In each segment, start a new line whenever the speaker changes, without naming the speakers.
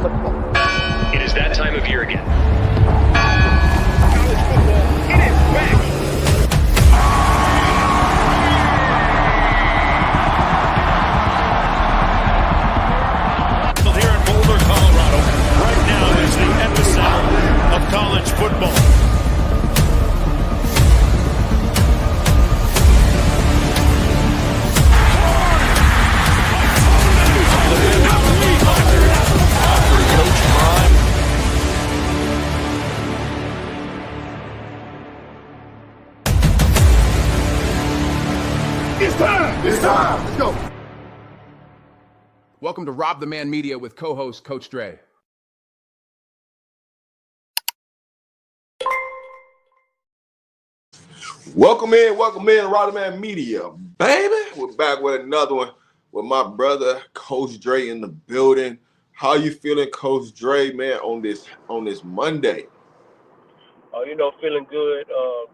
It is that time of year again.
College football, it is back.
Here in Boulder, Colorado, right now is the epicenter of college football.
It's time. It's time. Let's go.
Welcome to RobDaManMedia with co-host Coach Dre.
Welcome in, RobDaManMedia, baby. We're back with another one with my brother, Coach Dre, in the building. How you feeling, Coach Dre, man, on this Monday?
Feeling good.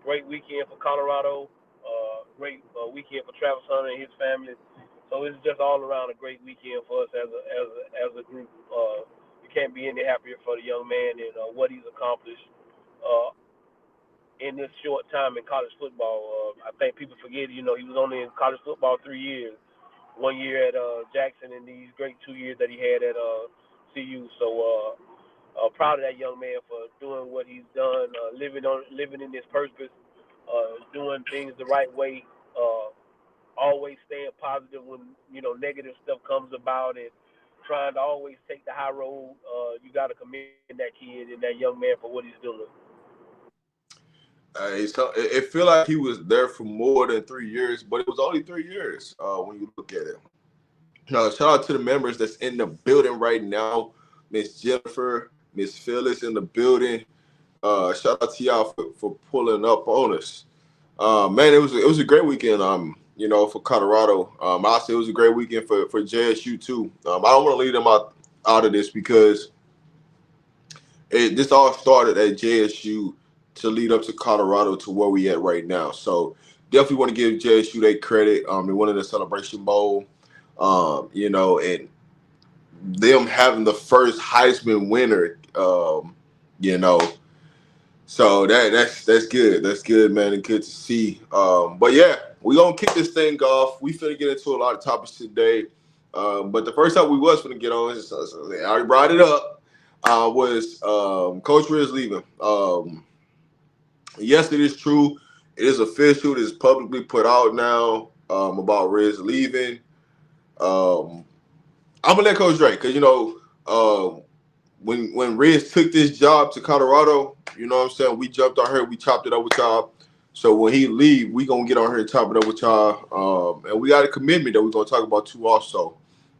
Great weekend for Colorado. Great weekend for Travis Hunter and his family. So it's just all around a great weekend for us as a group. We can't be any happier for the young man and what he's accomplished in this short time in college football. I think people forget, he was only in college football 3 years. 1 year at Jackson and these great 2 years that he had at CU. So proud of that young man for doing what he's done, living in this purpose, doing things the right way, always staying positive when negative stuff comes about, and trying to always take the high road. You got to commend that kid and that young man for what he's doing.
It feel like he was there for more than 3 years, but it was only 3 years when you look at it. Shout out to the members that's in the building right now. Miss Jennifer, Miss Phyllis in the building. Shout out to y'all for pulling up on us. Man, it was a great weekend. For Colorado. I say it was a great weekend for JSU too. I don't want to leave them out of this because this all started at JSU to lead up to Colorado to where we at right now. So definitely want to give JSU their credit. They won in the Celebration Bowl. And them having the first Heisman winner. So that's good. That's good, man, and good to see. But yeah, we're gonna kick this thing off. We finna get into a lot of topics today. But the first topic we was finna get on is I already brought it up. Was Coach Riz leaving. Yes, it is true. It is official. It is publicly put out now about Riz leaving. I'm gonna let Coach Dre, because when Riz took this job to Colorado, you know what I'm saying, we jumped on here, we chopped it up with y'all. So when he leave, we gonna get on here and chop it up with y'all. And we got a commitment that we're gonna talk about too also.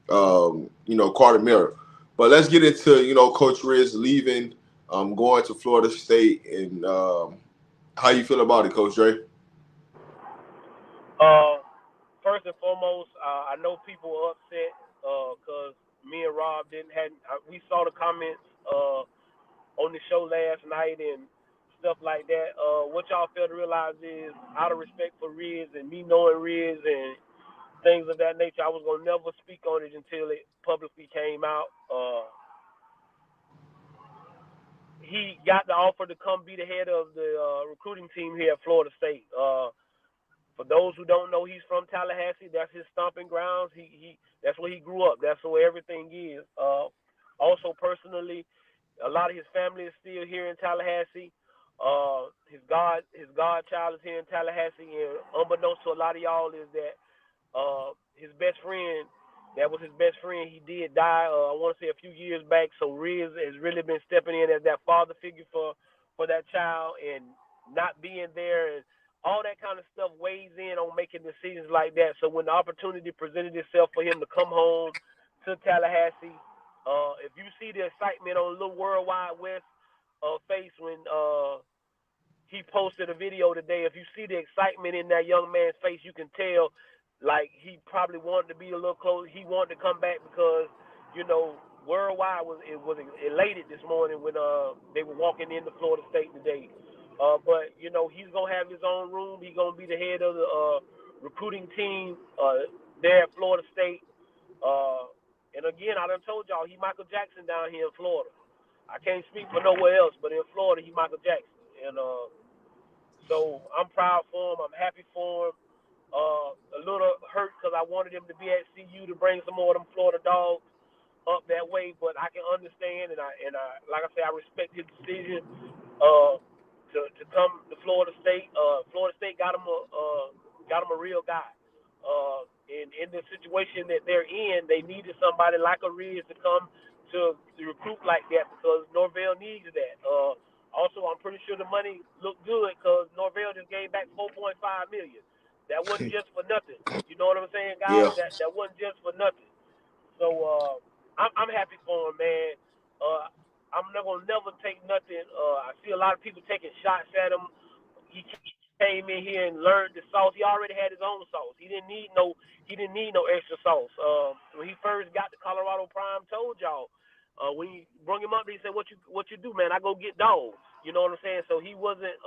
Carter Miller. But let's get into, Coach Riz leaving, going to Florida State, and how you feel about it, Coach Dre?
First and foremost, I know people are upset because me and Rob we saw the comments on the show last night and stuff like that. What y'all fail to realize is, out of respect for Riz and me knowing Riz and things of that nature, I was going to never speak on it until it publicly came out. He got the offer to come be the head of the recruiting team here at Florida State. For those who don't know, he's from Tallahassee. That's his stomping grounds. That's where he grew up. That's where everything is. Also, personally, a lot of his family is still here in Tallahassee. His godchild is here in Tallahassee, and unbeknownst to a lot of y'all is that his best friend, that was his best friend, he did die, I want to say a few years back. So Riz has really been stepping in as that father figure for that child, and not being there and all that kind of stuff weighs in on making decisions like that. So when the opportunity presented itself for him to come home to Tallahassee, if you see the excitement on Little World Wide West face when he posted a video today, if you see the excitement in that young man's face, you can tell like he probably wanted to be a little close. He wanted to come back because, Worldwide was elated this morning when they were walking into Florida State today. But he's gonna have his own room. He's gonna be the head of the recruiting team there at Florida State. And again, I done told y'all he Michael Jackson down here in Florida. I can't speak for nowhere else, but in Florida he Michael Jackson. And so I'm proud for him. I'm happy for him. A little hurt because I wanted him to be at CU to bring some more of them Florida dogs up that way, but I can understand, and I like I say, I respect his decision to come to Florida State. Florida State got him a real guy. And in the situation that they're in, they needed somebody like a Riz to come to recruit like that because Norvell needs that. Also, I'm pretty sure the money looked good because Norvell just gave back $4.5 million. That wasn't just for nothing. You know what I'm saying, guys?
Yeah.
That wasn't just for nothing. So I'm happy for him, man. I'm not gonna never take nothing. I see a lot of people taking shots at him. He came in here and learned the sauce. He already had his own sauce. He didn't need no extra sauce. When he first got to Colorado Prime, told y'all. When you bring him up, he said, "What you do, man? I go get dogs." You know what I'm saying? So he wasn't.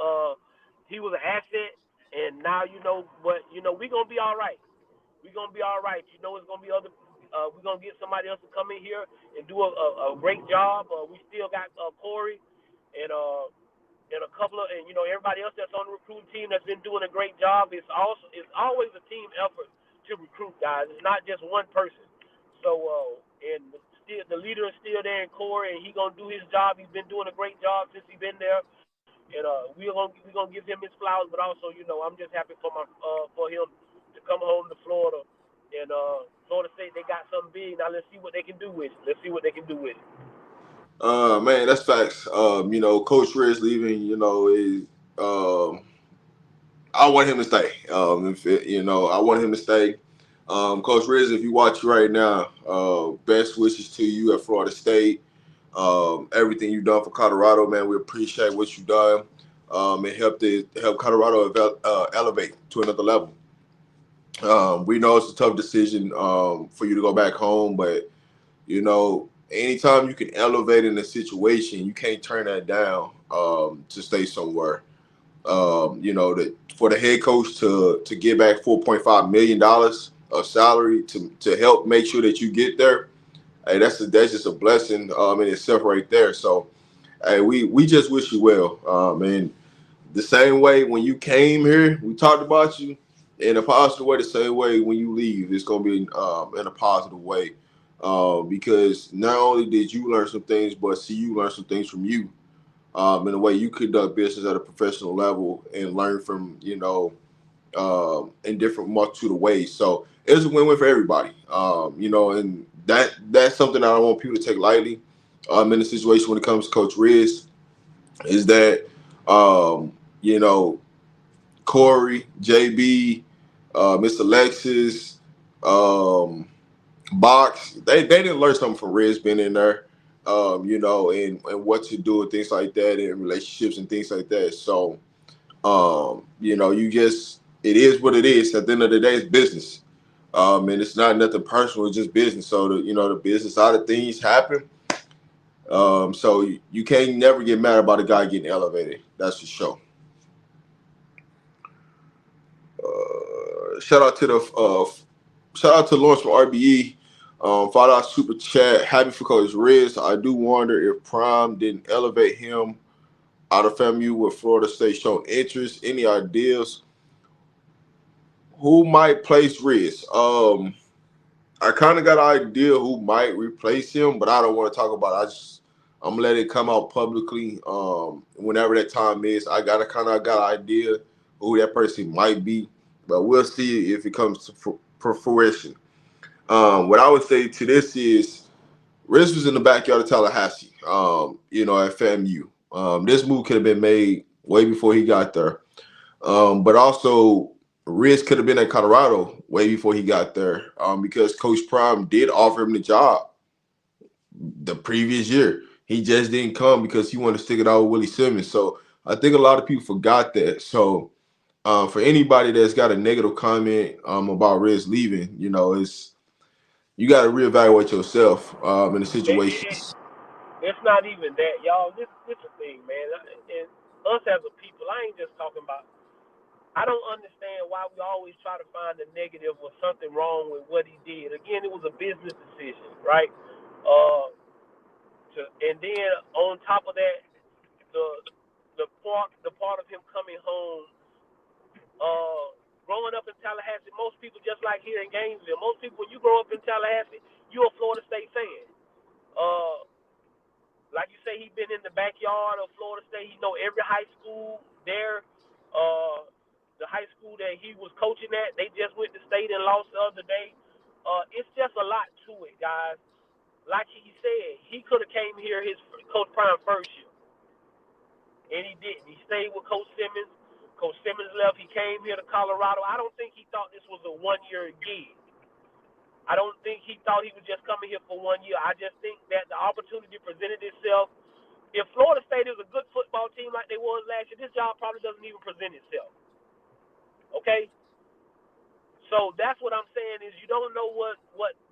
He was an asset, and now you know. But you know, we gonna be all right. We gonna be all right. You know, it's gonna be other. We're gonna get somebody else to come in here and do a great job. We still got Corey and a couple of, and you know, everybody else that's on the recruiting team that's been doing a great job. It's always a team effort to recruit, guys. It's not just one person. So and still the leader is still there in Corey, and he gonna do his job. He's been doing a great job since he's been there. And we're gonna give him his flowers, but also, you know, I'm just happy for him to come home to Florida. And Florida State, they got something big. Now let's see what they can do with it.
Man, that's facts. You know, Coach Riz leaving, you know, is I want him to stay. I want him to stay. Coach Riz, if you watch right now, best wishes to you at Florida State. Everything you've done for Colorado, man, we appreciate what you've done. It help Colorado elevate to another level. We know it's a tough decision for you to go back home, but you know, anytime you can elevate in a situation, you can't turn that down to stay somewhere. You know, for the head coach to get back $4.5 million of salary to help make sure that you get there, hey, that's just a blessing in itself right there. So, hey, we just wish you well. And the same way when you came here, we talked about you in a positive way. The same way when you leave, it's gonna be in a positive way. Because not only did you learn some things, but see you learn some things from you in the way you conduct business at a professional level and learn from, you know, in different multitude of ways. So it was a win-win for everybody. You know, and that's something I don't want people to take lightly in the situation when it comes to Coach Riz, is that, you know, Corey, JB, Mr. Lexus, Box, they didn't learn something from Riz being in there, you know, and what to do and things like that, and relationships and things like that. So, you know, it is what it is. At the end of the day, it's business. And it's not nothing personal, it's just business. So, the business side of things happen. So you can't never get mad about a guy getting elevated. That's for sure. Shout out to Lawrence from RBE. $5 super chat. Happy for Coach Riz. I do wonder if Prime didn't elevate him out of FAMU with Florida State showing interest. Any ideas? Who might place Riz? I kind of got an idea who might replace him, but I don't want to talk about it. I'm gonna let it come out publicly whenever that time is. I got an idea who that person might be, but we'll see if it comes to fruition. What I would say to this is Riz was in the backyard of Tallahassee, you know, at FAMU. This move could have been made way before he got there. But also Riz could have been at Colorado way before he got there, because Coach Prime did offer him the job the previous year. He just didn't come because he wanted to stick it out with Willie Simmons. So I think a lot of people forgot that. So for anybody that's got a negative comment about Riz leaving, you know, you got to reevaluate yourself in the situation.
It's not even that, y'all. This is the thing, man. And us as a people, I ain't just talking about I don't understand why we always try to find a negative or something wrong with what he did. Again, it was a business decision, right? And then on top of that, the part of him coming home, growing up in Tallahassee, most people just like here in Gainesville. Most people, when you grow up in Tallahassee, you're a Florida State fan. Like you say, he's been in the backyard of Florida State. He know every high school there. The high school that he was coaching at, they just went to state and lost the other day. It's just a lot to it, guys. Like he said, he could have came here his Coach Prime first year, and he didn't. He stayed with Coach Simmons. Coach Simmons left. He came here to Colorado. I don't think he thought this was a one-year gig. I don't think he thought he was just coming here for 1 year. I just think that the opportunity presented itself. If Florida State is a good football team like they was last year, this job probably doesn't even present itself. Okay? So that's what I'm saying is you don't know what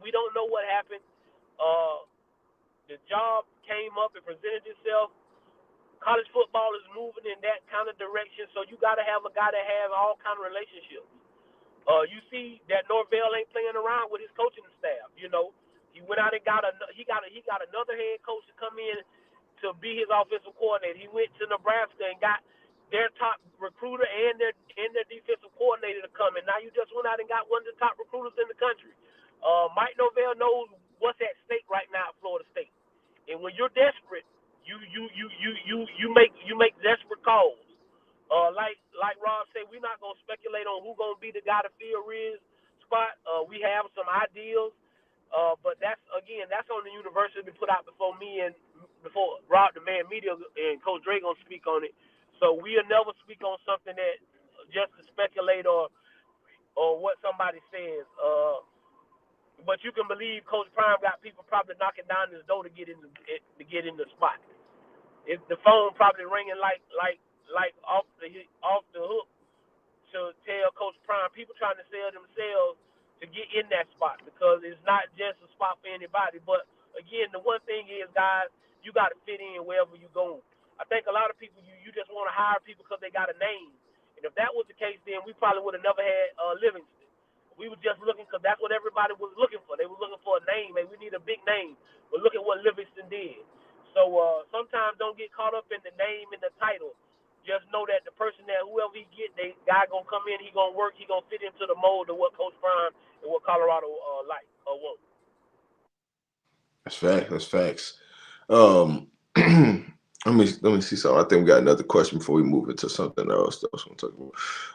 we don't know what happened. The job came up and presented itself. College football is moving in that kind of direction, so you got to have a guy that has all kind of relationships. You see that Norvell ain't playing around with his coaching staff. You know, he went out and got another head coach to come in to be his offensive coordinator. He went to Nebraska and got their top recruiter and their defensive coordinator to come in. Now you just went out and got one of the top recruiters in the country. Mike Norvell knows what's at stake right now at Florida State, and when you're desperate, you make desperate calls. Like Rob said, we're not gonna speculate on who's gonna be the guy to fill Riz's spot. We have some ideas, but that's on the university to put out before RobDaManMedia and Coach Dre gonna speak on it. So we'll never speak on something that just to speculate or what somebody says. But you can believe Coach Prime got people probably knocking down his door to get in the spot. If the phone probably ringing like off the hook to tell Coach Prime, people trying to sell themselves to get in that spot because it's not just a spot for anybody. But again, the one thing is, guys, you got to fit in wherever you go. I think a lot of people you just want to hire people because they got a name, and if that was the case, then we probably would have never had Livingston. We were just looking because that's what everybody was looking for. They were looking for a name. Hey, we need a big name. But look at what Livingston did. So sometimes don't get caught up in the name and the title. Just know that the person that whoever he get, the guy gonna come in, he gonna work, he gonna fit into the mold of what Coach Prime and what Colorado like or want.
That's facts. That's facts. Let me see something. I think we got another question before we move into something else that I was going to talk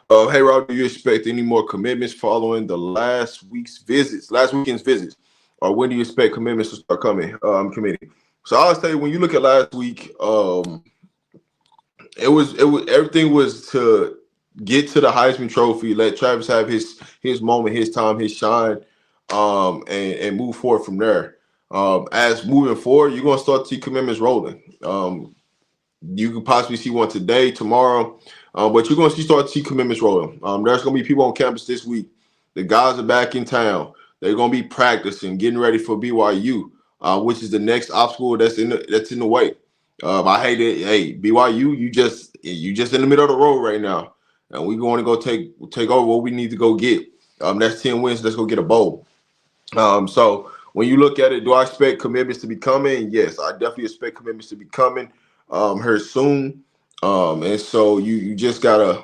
about. Hey, Rob, do you expect any more commitments following the last weekend's visits, or when do you expect commitments to start coming? Committee. So I'll say when you look at last week, it was everything was to get to the Heisman Trophy, let Travis have his moment, his time, his shine, and move forward from there. As moving forward, you're gonna start to see commitments rolling. You could possibly see one today, tomorrow, but you're going to start to see commitments rolling. There's going to be people on campus this week. The guys are back in town. They're going to be practicing, getting ready for BYU, which is the next obstacle that's in the way. I hate it. Hey, BYU, you just in the middle of the road right now, and we're going to go take over what we need to go get. That's 10 wins. Let's go get a bowl. So when you look at it, do I expect commitments to be coming? Yes, I definitely expect commitments to be coming. Here soon, and so you just gotta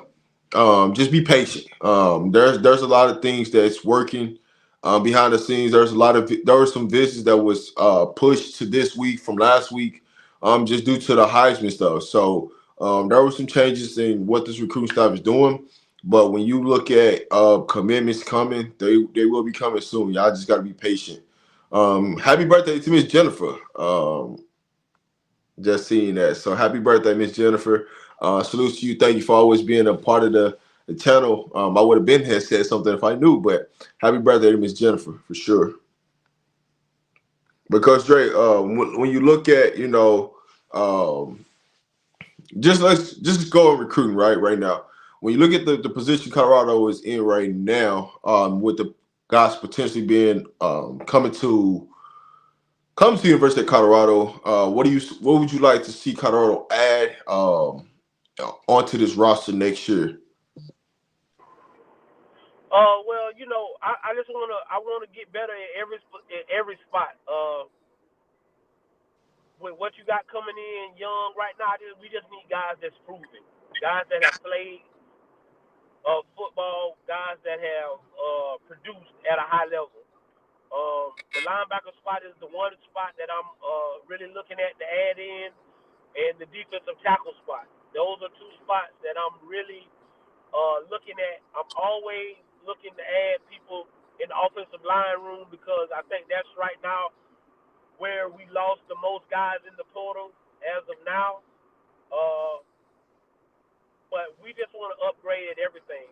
just be patient. There's a lot of things that's working behind the scenes. There were some visits that was pushed to this week from last week, just due to the Heisman stuff. So there were some changes in what this recruiting staff is doing. But when you look at commitments coming, they will be coming soon. Y'all just gotta be patient. Happy birthday to Miss Jennifer. Just seeing that. So happy birthday, Miss Jennifer. Salute to you. Thank you for always being a part of the channel. I would have been here said something if I knew, but happy birthday to Miss Jennifer for sure. Because Dre, when you look at, let's go on recruiting right now. When you look at the position Colorado is in right now, with the guys potentially being coming to the University of Colorado, what would you like to see Colorado add onto this roster next year?
Well, I just wanna get better in every spot. With what you got coming in young right now, we just need guys that's proven, guys that have played football, guys that have produced at a high level. The linebacker spot is the one spot that I'm really looking at to add in, and the defensive tackle spot. Those are two spots that I'm really looking at. I'm always looking to add people in the offensive line room because I think that's right now where we lost the most guys in the portal as of now. But we just want to upgrade at everything.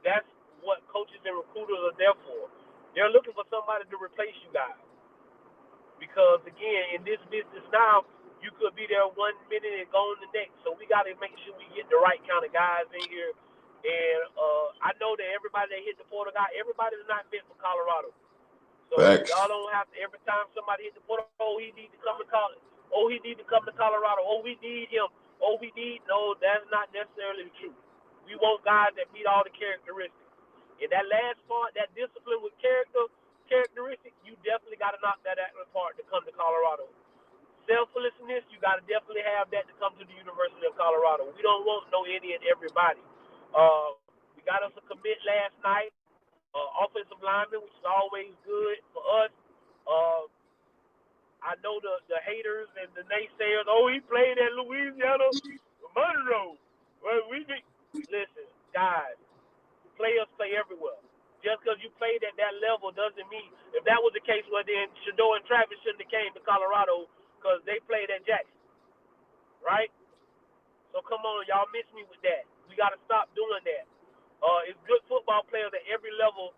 That's what coaches and recruiters are there for. They're looking for somebody to replace you guys. Because, again, in this business now, you could be there 1 minute and gone the next. So we got to make sure we get the right kind of guys in here. And I know that everybody that hit the portal guy, everybody's not fit for Colorado. So
Facts.
y'all don't have to, every time somebody hit the portal, he need to come to college. He need to come to Colorado. We need him. No, that's not necessarily the truth. We want guys that meet all the characteristics. And that last part, that discipline with characteristics, you definitely got to knock that out of the park to come to Colorado. Selflessness, you got to definitely have that to come to the University of Colorado. We don't want no any and everybody. We got us a commit last night, offensive lineman, which is always good for us. I know the haters and the naysayers. He played at Louisiana Monroe. Well, listen, guys. Players play everywhere. Just because you played at that level doesn't mean, if that was the case, well, then Shador and Travis shouldn't have came to Colorado because they played at Jackson, right? So come on, y'all miss me with that. We got to stop doing that. It's good football players at every level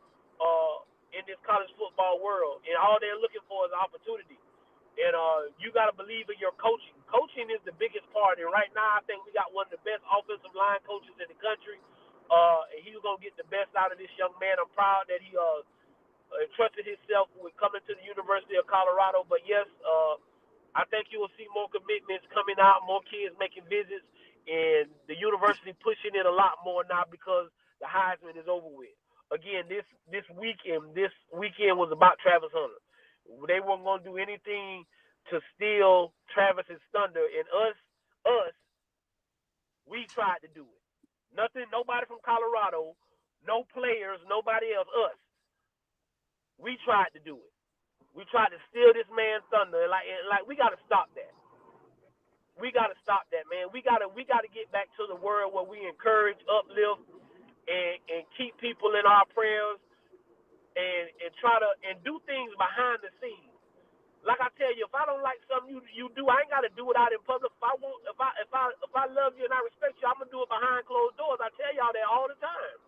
in this college football world, and all they're looking for is opportunity. And you got to believe in your coaching. Coaching is the biggest part, and right now I think we got one of the best offensive line coaches in the country. And he was going to get the best out of this young man. I'm proud that he entrusted himself with coming to the University of Colorado. But, yes, I think you will see more commitments coming out, more kids making visits, and the university pushing it a lot more now because the Heisman is over with. Again, this weekend was about Travis Hunter. They weren't going to do anything to steal Travis's thunder. And us, we tried to do it. Nobody from Colorado, no players, nobody else, us. We tried to do it. We tried to steal this man's thunder. Like we got to stop that. We got to stop that, man. We got to get back to the world where we encourage, uplift, and keep people in our prayers, and try to do things behind the scenes. Like I tell you, if I don't like something you do, I ain't got to do it out in public. If I love you and I respect you, I'm gonna do it behind closed doors. I tell y'all that all the time.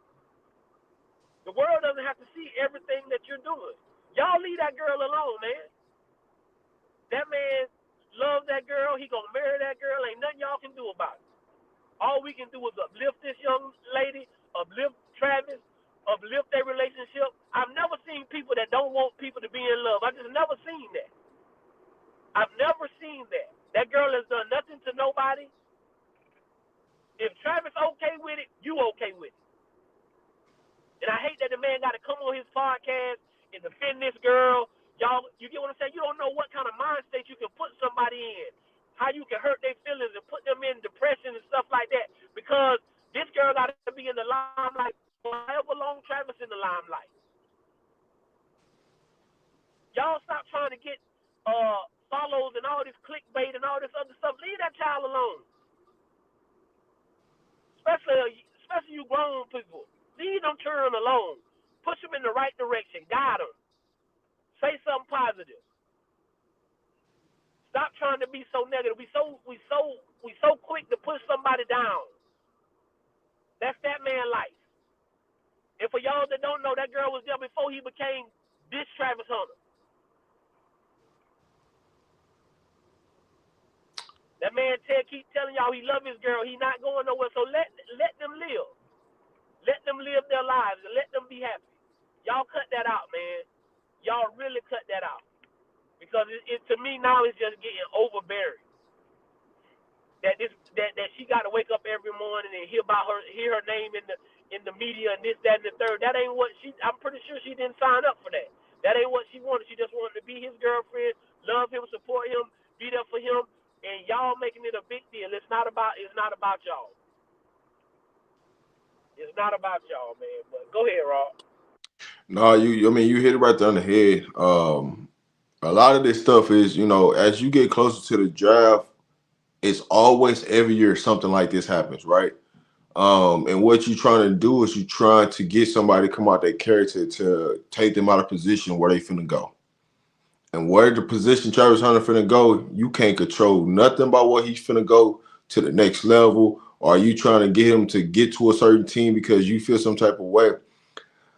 The world doesn't have to see everything that you're doing. Y'all leave that girl alone, man. That man loves that girl. He gonna marry that girl. Ain't nothing y'all can do about it. All we can do is uplift this young lady, uplift Travis, uplift their relationship. I've never seen people that don't want people to be in love. I just never seen that. I've never seen that. That girl has done nothing to nobody. If Travis okay with it, you okay with it. And I hate that the man got to come on his podcast and defend this girl. Y'all, you get what I'm saying? You don't know what kind of mind state you can put somebody in. How you can hurt their feelings and put them in depression and stuff like that. Because this girl got to be in the limelight however long Travis in the limelight. Y'all stop trying to get follows and all this clickbait and all this other stuff. Leave that child alone. Especially you grown people. Leave them children alone. Push them in the right direction. Guide them. Say something positive. Stop trying to be so negative. We so quick to push somebody down. That's that man's life. And for y'all that don't know, that girl was there before he became this Travis Hunter. That man Ted keep telling y'all he love his girl. He not going nowhere. So let them live. Let them live their lives and let them be happy. Y'all cut that out, man. Y'all really cut that out. Because it to me now it's just getting overbearing. That she got to wake up every morning and hear her name in in the media and this, that, and the third. That ain't what I'm pretty sure she didn't sign up for that. That ain't what she wanted. She just wanted to be his girlfriend, love him, support him, be there for him, and y'all making it a big deal. It's not about y'all. It's not about y'all, man. But go ahead, Rob.
No, you hit it right there on the head. A lot of this stuff is, as you get closer to the draft, it's always every year something like this happens, right? And what you're trying to do is you're trying to get somebody to come out their character to take them out of position where they finna go. And where the position Travis Hunter finna go, you can't control nothing about what he's finna go to the next level. Or are you trying to get him to get to a certain team because you feel some type of way?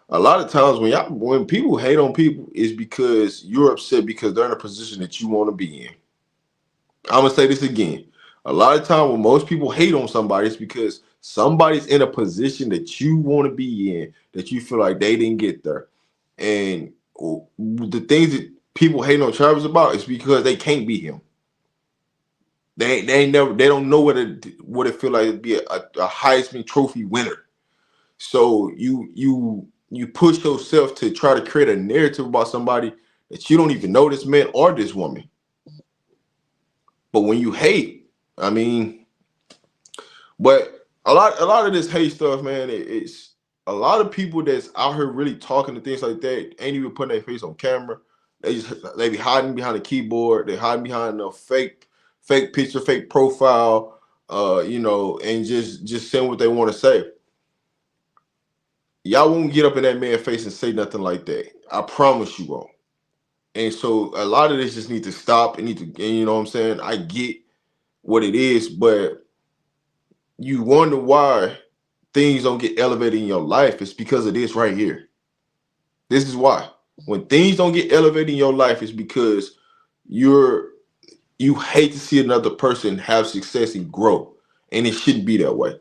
A lot of times when people hate on people, is because you're upset because they're in a position that you want to be in. I'm gonna say this again. A lot of time when most people hate on somebody, it's because somebody's in a position that you want to be in, that you feel like they didn't get there. And the things that people hate on Travis about is because they can't be him. They don't know what it feel like to be a Heisman Trophy winner. So you push yourself to try to create a narrative about somebody that you don't even know this man or this woman. But when you hate, but a lot of this hate stuff, man, it's a lot of people that's out here really talking to things like that ain't even putting their face on camera. They be hiding behind a keyboard. They hiding behind a fake picture, fake profile, and just saying what they want to say. Y'all won't get up in that man's face and say nothing like that. I promise you won't. And so a lot of this just needs to stop. And you know what I'm saying? I get what it is, but you wonder why things don't get elevated in your life. It's because of this right here. This is why. When things don't get elevated in your life, it's because you hate to see another person have success and grow. And it shouldn't be that way.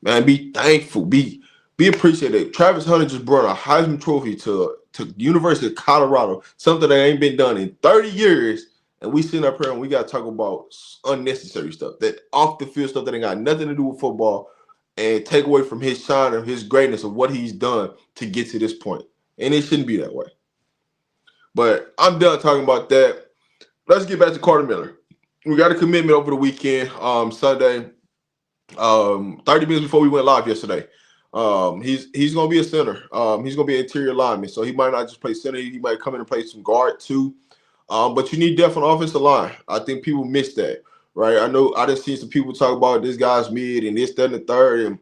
Man, be thankful. Be appreciative. Travis Hunter just brought a Heisman Trophy to the University of Colorado, something that ain't been done in 30 years. And we sitting up here and we got to talk about unnecessary stuff, that off the field stuff that ain't got nothing to do with football, and take away from his shine and his greatness of what he's done to get to this point. And it shouldn't be that way. But I'm done talking about that. Let's get back to Carter Miller. We got a commitment over the weekend, Sunday, 30 minutes before we went live yesterday. He's going to be a center. He's going to be an interior lineman. So he might not just play center. He might come in and play some guard too. But you need depth on the offensive line. I think people miss that, right? I know I just seen some people talk about this guy's mid and this, that, and the third. And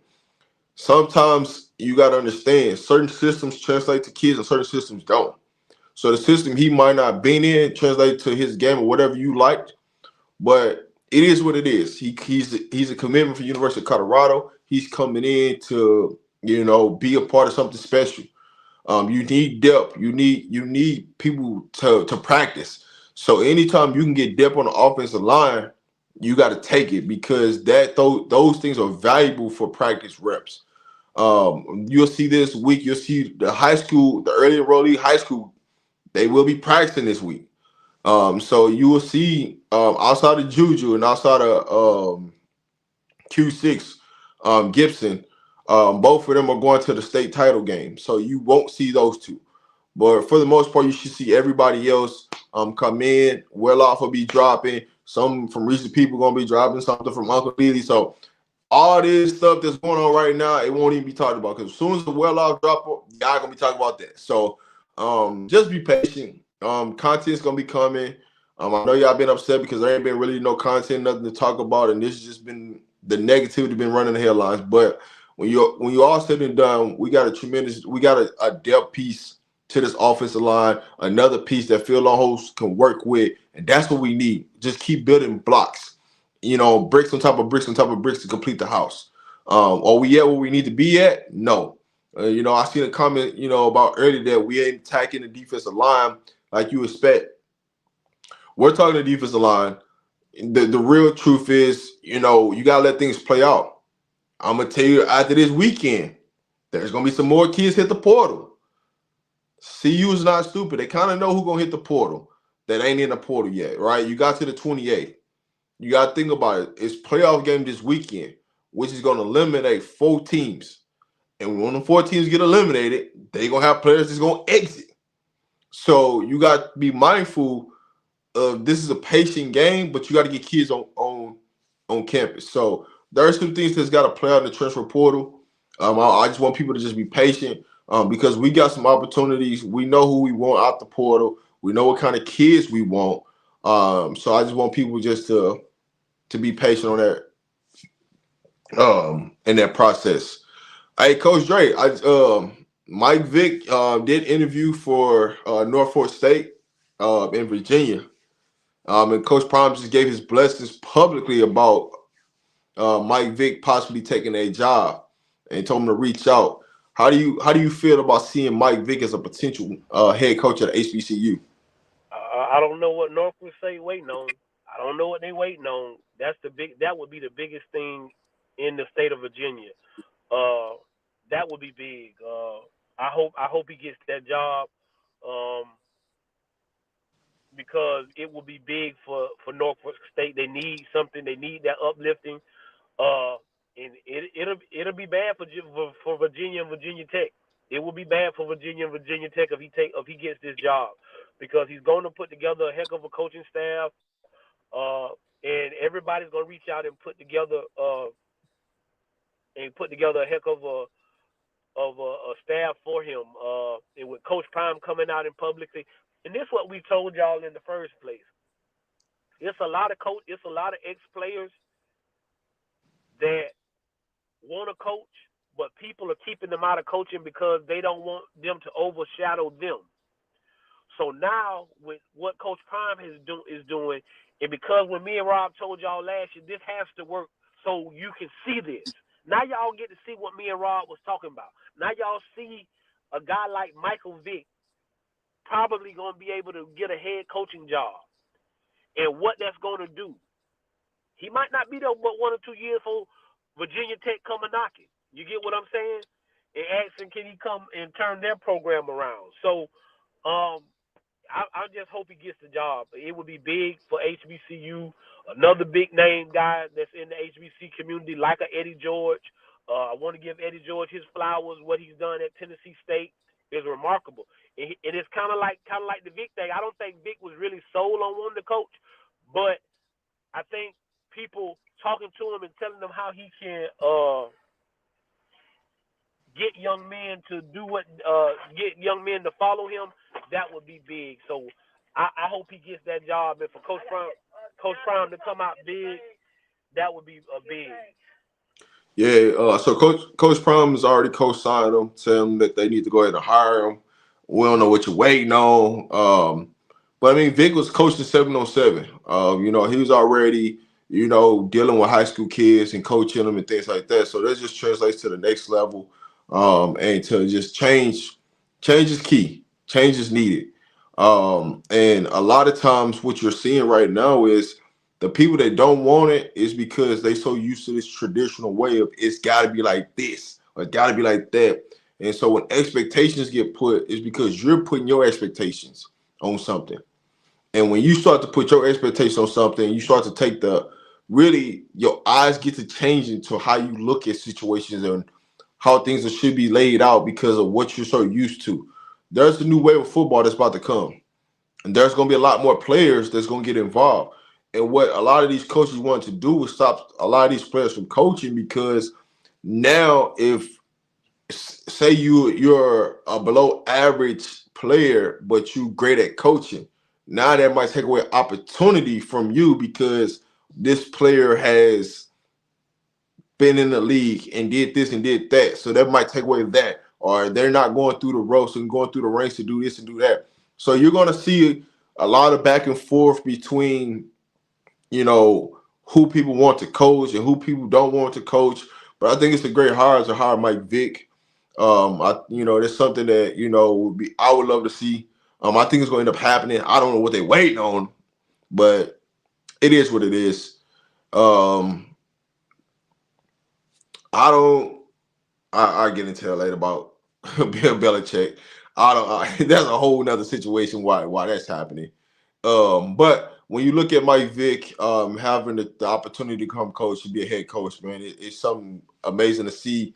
sometimes you got to understand certain systems translate to kids and certain systems don't. So the system he might not been in translate to his game or whatever you liked, but it is what it is. He's a commitment for University of Colorado. He's coming in to, be a part of something special. You need depth. You need people to practice. So anytime you can get depth on the offensive line, you got to take it, because those things are valuable for practice reps. You'll see this week. You'll see the early enrollee high school. They will be practicing this week. So you will see outside of Juju and outside of Q6, Gibson, both of them are going to the state title game. So you won't see those two. But for the most part, you should see everybody else come in. Welloff will be dropping. Some from recent people going to be dropping something from Uncle Billy. So all this stuff that's going on right now, it won't even be talked about, because as soon as the Welloff drop, y'all going to be talking about that. So just be patient. Content's going to be coming. I know y'all been upset because there ain't been really no content, nothing to talk about, and this has just been the negativity been running the headlines. But when you all said and done, we got a depth piece to this offensive line, another piece that Phil Longhorst can work with, and that's what we need. Just keep building blocks, bricks on top of bricks on top of bricks to complete the house. Are we at where we need to be at? No. I seen a comment, about earlier that we ain't attacking the defensive line like you expect. We're talking the defensive line. The real truth is, you got to let things play out. I'm going to tell you, after this weekend, there's going to be some more kids hit the portal. CU is not stupid. They kind of know who's going to hit the portal that ain't in the portal yet, right? You got to the 28th. You got to think about it. It's playoff game this weekend, which is going to eliminate 4 teams. And when the 4 teams get eliminated, they're going to have players that's going to exit. So you got to be mindful of this is a patient game, but you got to get kids on campus. So there are some things that's got to play out in the transfer portal. I just want people to just be patient because we got some opportunities. We know who we want out the portal. We know what kind of kids we want. So I just want people just to be patient on that in that process. Hey, Coach Dre, Mike Vick did interview for Norfolk State in Virginia. And Coach Prime just gave his blessings publicly about Mike Vick possibly taking a job and told him to reach out. How do you feel about seeing Mike Vick as a potential head coach at HBCU?
I don't know what Norfolk State waiting on. I don't know what they waiting on. That would be the biggest thing in the state of Virginia. That would be big. I hope he gets that job. Because it will be big for Norfolk State. They need something. They need that uplifting. And it'll be bad for Virginia and Virginia Tech. It will be bad for Virginia and Virginia Tech if he gets this job, because he's going to put together a heck of a coaching staff, and everybody's going to reach out and put together a heck of a staff for him. And with Coach Prime coming out in publicly, and this is what we told y'all in the first place. It's a lot of ex-players that want to coach, but people are keeping them out of coaching because they don't want them to overshadow them. So now with what Coach Prime is doing, and because when me and Rob told y'all last year, this has to work so you can see this. Now y'all get to see what me and Rob was talking about. Now y'all see a guy like Michael Vick probably going to be able to get a head coaching job, and what that's going to do. He might not be there but 1 or 2 years for Virginia Tech coming knocking. You get what I'm saying? And asking, can he come and turn their program around? So I just hope he gets the job. It would be big for HBCU. Another big name guy that's in the HBC community, like a Eddie George. I want to give Eddie George his flowers. What he's done at Tennessee State is remarkable. And it's kind of like the Vick thing. I don't think Vick was really sold on wanting to coach, but I think people talking to him and telling them how he can get young men to get young men to follow him, that would be big. So I hope he gets that job. And for Coach Prime to come out big, that would be a big.
Yeah, so Coach Prime has already co-signed them, telling them that they need to go ahead and hire him. We don't know what you're waiting on. But I mean, Vick was coaching 7-on-7. He was already, dealing with high school kids and coaching them and things like that. So that just translates to the next level. And to just change is key. Change is needed. And a lot of times what you're seeing right now is the people that don't want it is because they so used to this traditional way of it's got to be like this or it's got to be like that. And so when expectations get put, it's because you're putting your expectations on something. And when you start to put your expectations on something, you start to take your eyes get to change into how you look at situations and how things should be laid out because of what you're so used to. There's a new wave of football that's about to come. And there's going to be a lot more players that's going to get involved. And what a lot of these coaches want to do is stop a lot of these players from coaching, because now if, say you're a below average player, but you great at coaching, now that might take away opportunity from you because this player has been in the league and did this and did that. So that might take away that, or they're not going through the ropes and going through the ranks to do this and do that. So you're going to see a lot of back and forth between, who people want to coach and who people don't want to coach. But I think it's a great hire to hire Mike Vick. That's something that, I would love to see. I think it's going to end up happening. I don't know what they're waiting on, but it is what it is. I get into it later about Bill Belichick. That's a whole nother situation why that's happening. But when you look at Mike Vick having the opportunity to come coach, to be a head coach, man, it's something amazing to see.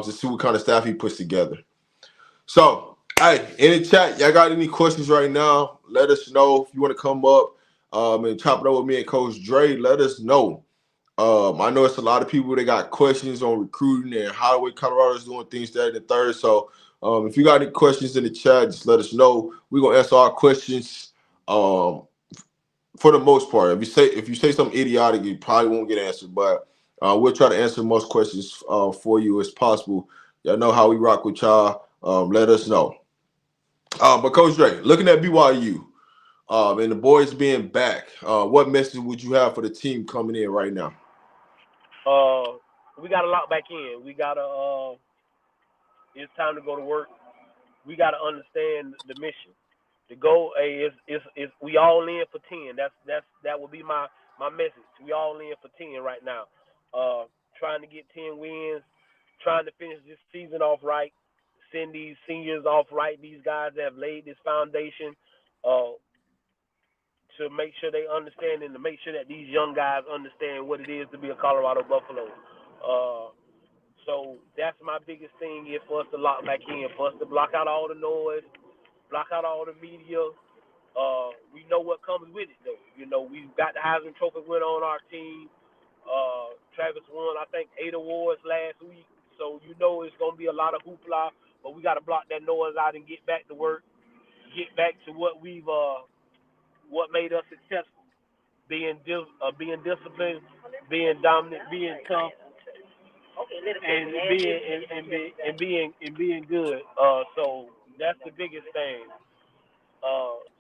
to see what kind of staff he puts together. So, hey, in the chat, y'all got any questions right now? Let us know. If you want to come up and chop it up with me and Coach Dre, let us know. I know it's a lot of people that got questions on recruiting and how the way Colorado's doing things, that, and the third. So if you got any questions in the chat, just let us know. We're gonna answer our questions for the most part. If you say something idiotic, you probably won't get answered, but we'll try to answer most questions for you as possible. Y'all know how we rock with y'all. Let us know. But Coach Dre, looking at BYU and the boys being back, what message would you have for the team coming in right now?
We got to lock back in. We got to. It's time to go to work. We got to understand the mission. The goal is we all in for 10. That would be my message. We all in for 10 right now. Trying to get 10 wins. Trying to finish this season off right. Send these seniors off right. These guys that have laid this foundation. To make sure they understand and to make sure that these young guys understand what it is to be a Colorado Buffalo. So that's my biggest thing is for us to lock back in, for us to block out all the noise, block out all the media. We know what comes with it, though. You know, we've got the Heisman Trophy winner on our team. Travis won, I think, 8 awards last week. So you know it's going to be a lot of hoopla, but we got to block that noise out and get back to work, get back to what what made us successful. Being disciplined, being dominant, being tough, and being good. So that's the biggest thing.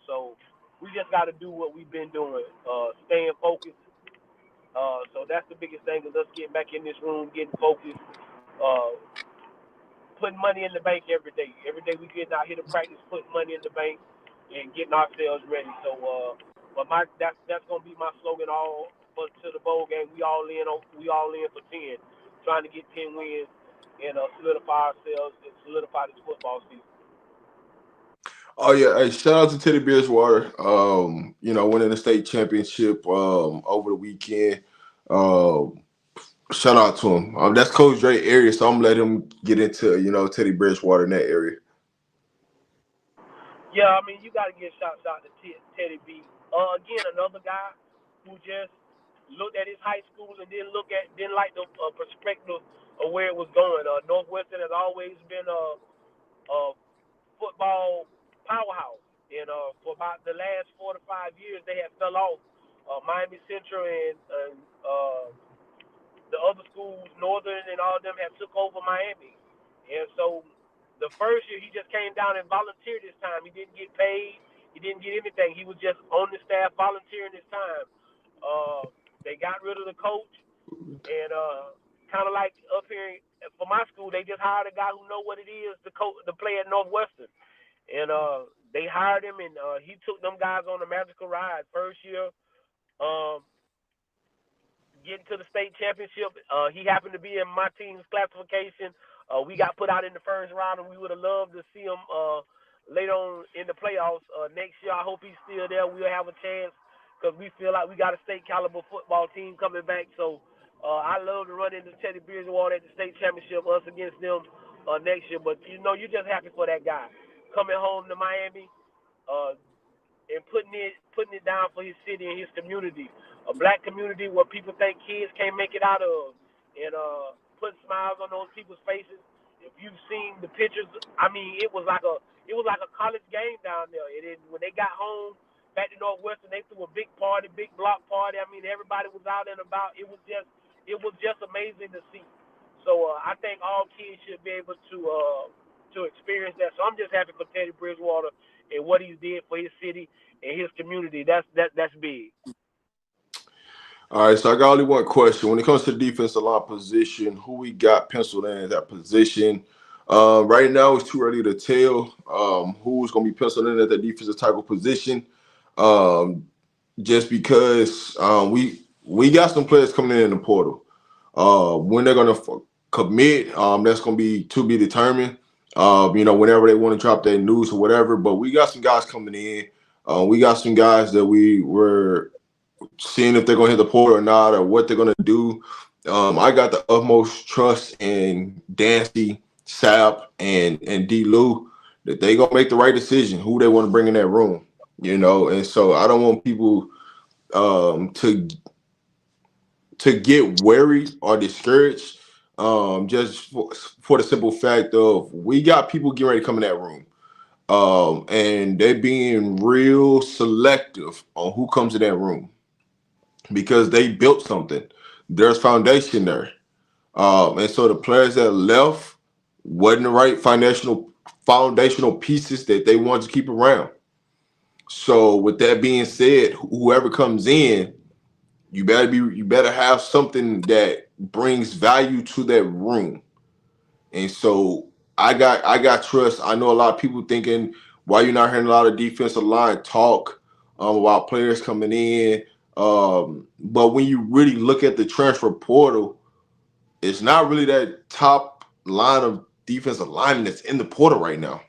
So we just got to do what we've been doing, staying focused. So that's the biggest thing is us getting back in this room, getting focused, putting money in the bank every day. Every day we get out here to practice, putting money in the bank, and getting ourselves ready. So, but that's gonna be my slogan all for to the bowl game. We all in for 10, trying to get 10 wins and solidify ourselves and solidify this football season.
Oh yeah, hey, shout out to Teddy Bridgewater. Winning the state championship over the weekend. Shout out to him. That's Coach Dre area, so I'm gonna let him get into Teddy Bridgewater in that area.
Yeah, I mean you got to give shouts out to Teddy B. Again, another guy who just looked at his high school and didn't like the perspective of where it was going. Northwestern has always been a football powerhouse, and for about the last 4 to 5 years they have fell off. Miami Central and the other schools, Northern and all of them, have took over Miami, and so the first year he just came down and volunteered his time. He didn't get paid. He didn't get anything. He was just on the staff volunteering his time. They got rid of the coach, and kind of like up here for my school, they just hired a guy who know what it is to play at Northwestern. And they hired him, and he took them guys on a magical ride. First year, getting to the state championship. He happened to be in my team's classification. We got put out in the first round, and we would have loved to see him later on in the playoffs. Next year, I hope he's still there. We'll have a chance because we feel like we got a state caliber football team coming back. So I love to run into Teddy Bridgewater at the state championship, us against them next year. But, you're just happy for that guy coming home to Miami and putting it down for his city and his community, a black community where people think kids can't make it out of, and putting smiles on those people's faces. If you've seen the pictures, I mean, it was like a college game down there. When they got home back to Northwestern, they threw a big block party. I mean, everybody was out and about. It was just amazing to see. So I think all kids should be able to experience that. So I'm just happy for Teddy Bridgewater and what he did for his city and his community. That's big.
All right, so I got only one question. When it comes to the defensive line position, who we got penciled in at that position? Right now, it's too early to tell who's going to be penciled in at the defensive tackle position. Just because we got some players coming in the portal. When they're going to commit, that's going to be to be determined. Whenever they want to drop their news or whatever. But we got some guys coming in. We got some guys that we were seeing if they're going to hit the portal or not, or what they're going to do. I got the utmost trust in Dancy, Sap, and D. Lou that they gonna make the right decision who they want to bring in that room. And so I don't want people to get worried or discouraged, just for the simple fact of we got people getting ready to come in that room, and they're being real selective on who comes in that room because they built something. There's foundation there. And so the players that left wasn't the right foundational pieces that they wanted to keep around. So with that being said, whoever comes in, you better have something that brings value to that room. And so I got trust. I know a lot of people thinking why you're not hearing a lot of defensive line talk about players coming in. But when you really look at the transfer portal, it's not really that top line of defensive linemen that's in the portal right now.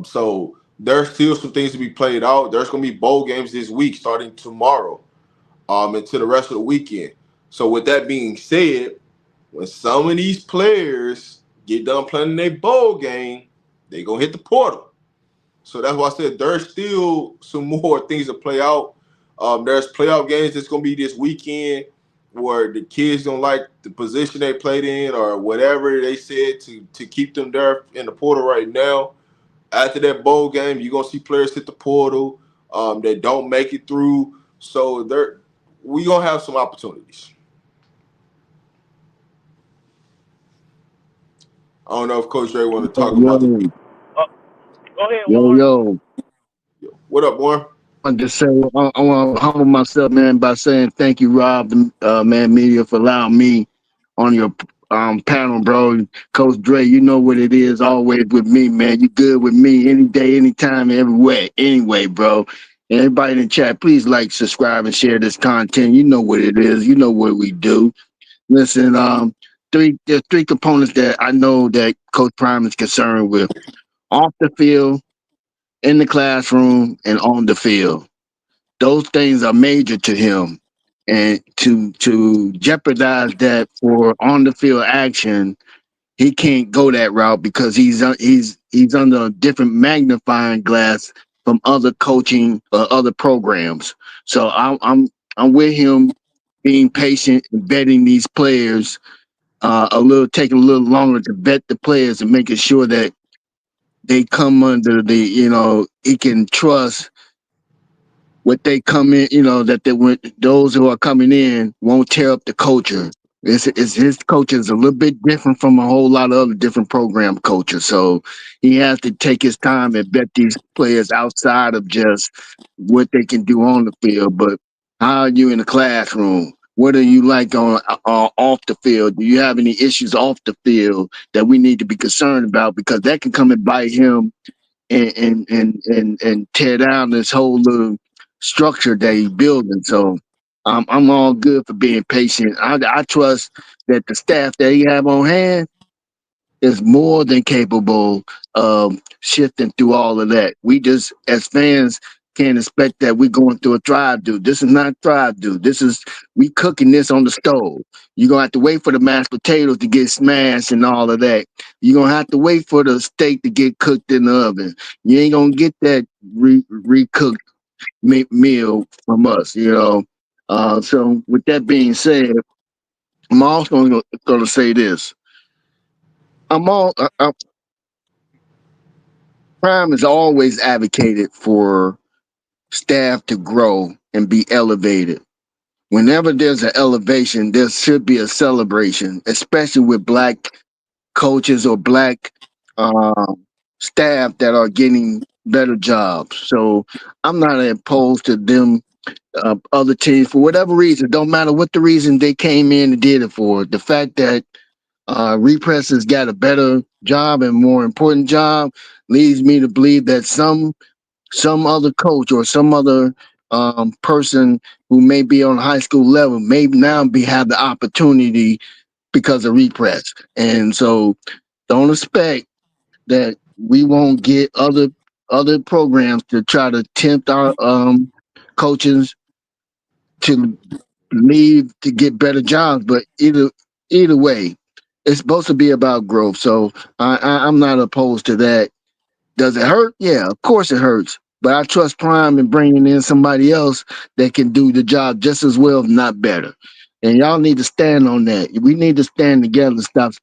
So there's still some things to be played out. There's going to be bowl games this week starting tomorrow, into the rest of the weekend. So with that being said, when some of these players get done playing their bowl game, they going to hit the portal. So that's why I said there's still some more things to play out. There's playoff games that's going to be this weekend where the kids don't like the position they played in or whatever they said to keep them there in the portal right now. After that bowl game, you're going to see players hit the portal that don't make it through. So we going to have some opportunities. I don't know if Coach Ray want to talk about the.
Go ahead,
Yo,
Warren.
yo.
What up, Warren?
I just say I want to humble myself, man, by saying thank you, Rob, the Man Media, for allowing me on your panel, bro. Coach Dre, you know what it is. Always with me, man. You good with me any day, anytime, everywhere. Anyway, bro. And everybody in the chat, please like, subscribe, and share this content. You know what it is. You know what we do. Listen, there's three components that I know that Coach Prime is concerned with: off the field, in the classroom, and on the field. Those things are major to him, and to jeopardize that for on the field action, he can't go that route because he's under a different magnifying glass from other coaching or other programs. So I'm with him, being patient and vetting these players, taking a little longer to vet the players and making sure that they come under he can trust what they come in, that those who are coming in won't tear up the culture. It's his culture is a little bit different from a whole lot of other different program culture. So he has to take his time and vet these players outside of just what they can do on the field. But how are you in the classroom? What are you like on off the field? Do you have any issues off the field that we need to be concerned about? Because that can come and bite him and tear down this whole little structure that he's building. So I'm all good for being patient. I trust that the staff that he have on hand is more than capable of shifting through all of that. We just, as fans, can't expect that we're going through a drive-through. This is not drive-through. We cooking this on the stove. You're going to have to wait for the mashed potatoes to get smashed and all of that. You're going to have to wait for the steak to get cooked in the oven. You ain't going to get that recooked meal from us. So with that being said, I'm also going to say this. Prime has always advocated for staff to grow and be elevated. Whenever there's an elevation, there should be a celebration, especially with black coaches or black staff that are getting better jobs. So I'm not opposed to them, other teams, for whatever reason. Don't matter what the reason they came in and did it for. The fact that Repress has got a better job and more important job leads me to believe that some other coach or some other person who may be on high school level may now have the opportunity because of Repress. And so don't expect that we won't get other programs to try to tempt our coaches to leave to get better jobs. But either way, it's supposed to be about growth. So I'm not opposed to that. Does it hurt? Yeah, of course it hurts. But I trust Prime in bringing in somebody else that can do the job just as well, if not better. And y'all need to stand on that. We need to stand together. Stop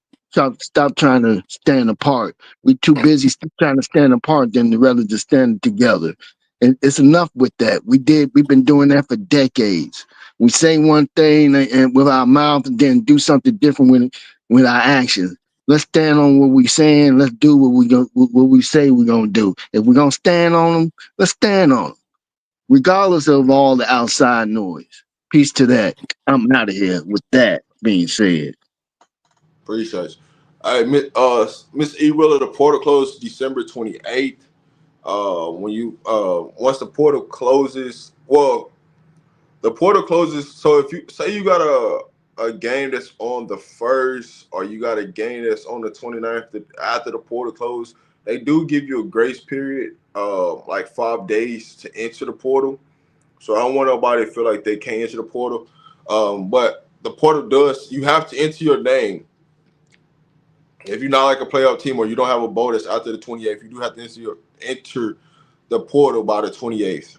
trying to stand apart. We too busy trying to stand apart than to rather just stand together. And it's enough with that. We've been doing that for decades. We say one thing and with our mouth and then do something different with our actions. Let's stand on what we saying. Let's do what we say we're gonna do. If we're gonna stand on them, let's stand on them, regardless of all the outside noise. Peace to that. I'm out of here with that being said.
Appreciate you. All right, Miss E. Willer, the portal closed December 28th. When you once the portal closes, well, the portal closes. So if you say you got a game that's on the first, or you got a game that's on the 29th after the portal closed, they do give you a grace period, like 5 days to enter the portal. So I don't want nobody to feel like they can't enter the portal. But the portal does. You have to enter your name. If you're not like a playoff team or you don't have a bowl that's after the 28th, you do have to enter the portal by the 28th.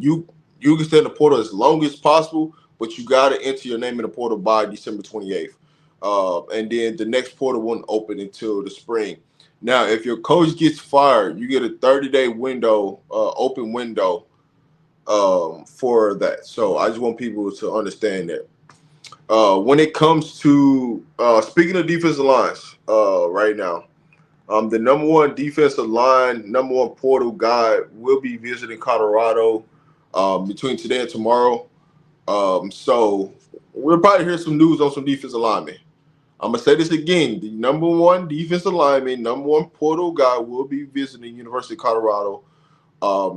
You can stay in the portal as long as possible, but you got to enter your name in the portal by December 28th. And then the next portal won't open until the spring. Now, if your coach gets fired, you get a 30-day window, open window for that. So I just want people to understand that. When it comes to speaking of defensive lines, right now, the number one defensive line, number one portal guy will be visiting Colorado between today and tomorrow. So we'll probably hear some news on some defensive linemen. I'm gonna say this again: the number one defensive lineman, number one portal guy, will be visiting University of Colorado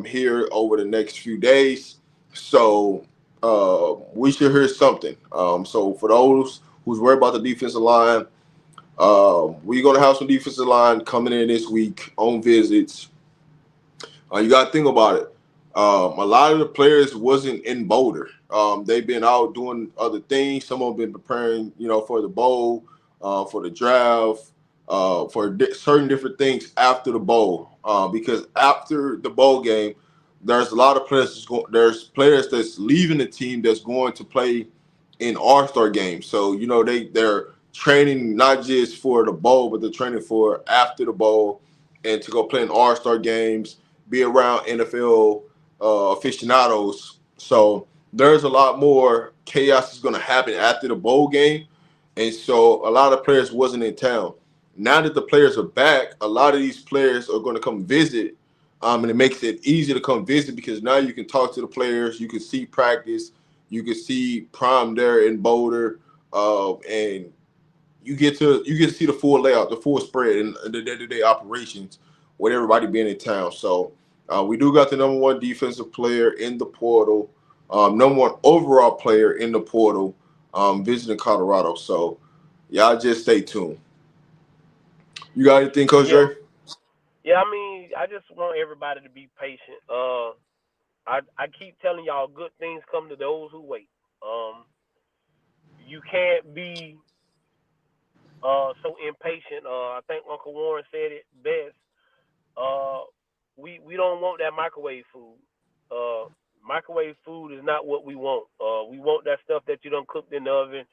here over the next few days. So we should hear something. So for those who's worried about the defensive line, we're gonna have some defensive line coming in this week on visits. You got to think about it. A lot of the players wasn't in Boulder. They've been out doing other things. Some of them been preparing, for the bowl, for the draft, for certain different things after the bowl. Because after the bowl game, there's a lot of players. There's players that's leaving the team that's going to play in All-Star games. So they're training not just for the bowl, but they're training for after the bowl and to go play in All-Star games, be around NFL aficionados. So there's a lot more chaos that's going to happen after the bowl game. And so a lot of players wasn't in town. Now that the players are back, a lot of these players are going to come visit. And it makes it easy to come visit because now you can talk to the players. You can see practice. You can see Prime there in Boulder. And you get to see the full layout, the full spread, and the day-to-day operations with everybody being in town. So we do got the number one defensive player in the portal, number one overall player in the portal, visiting Colorado. So y'all just stay tuned. You got anything, Coach
Yeah,
Dre?
yeah. I mean, I just want everybody to be patient. I keep telling y'all, good things come to those who wait. You can't be so impatient. I think Uncle Warren said it best. Uh, we don't want that microwave food. Microwave food is not what we want. We want that stuff that you done cooked in the oven,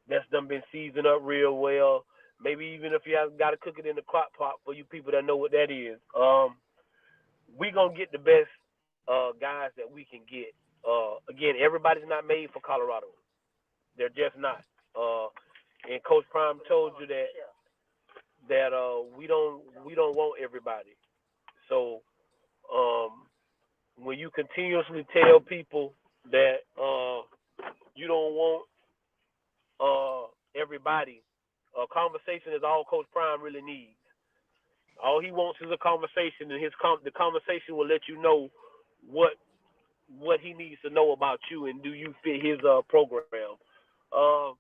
that's done been seasoned up real well. Maybe even if you have got to cook it in the crock pot for you people that know what that is. We gonna get the best guys that we can get. Again, everybody's not made for Colorado. They're just not. And Coach Prime told you that we don't want everybody. So when you continuously tell people that you don't want everybody, a conversation is all Coach Prime really needs. All he wants is a conversation, and the conversation will let you know what he needs to know about you and do you fit his program. Uh,